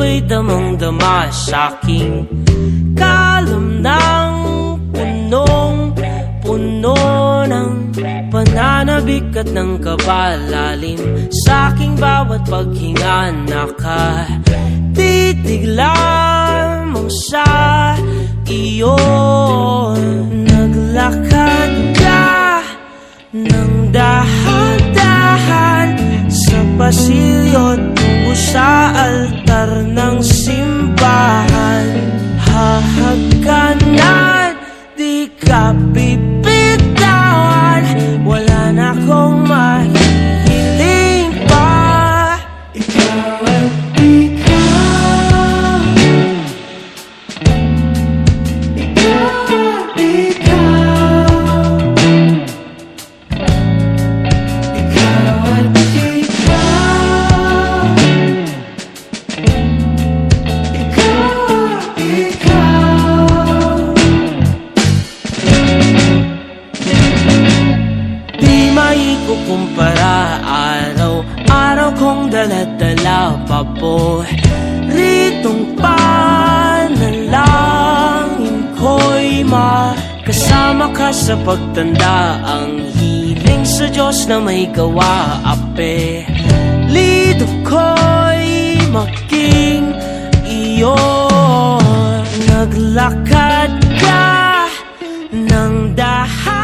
ako'y damang-dama sa'king kalamnang punong-puno ng pananabik at ng kabalalim. Sa'king bawat paghinga nakatitig lamang sa iyo. Naglakad ka ng dahan-dahan sa pasilyo tungo sa altar ng simbahan. Hahagkanan, di ka bibitawan, wala na akong mahihiling pa. Ikaw at ikaw, ikaw at ikaw, ikaw at ikaw, kumpara araw-araw kong dala-dala paboritong panalangin ko'y makasama ka sa pagtanda. Ang hiling sa Diyos na may gawa, apelido ko'y maging iyo. Naglakad ka ng dahan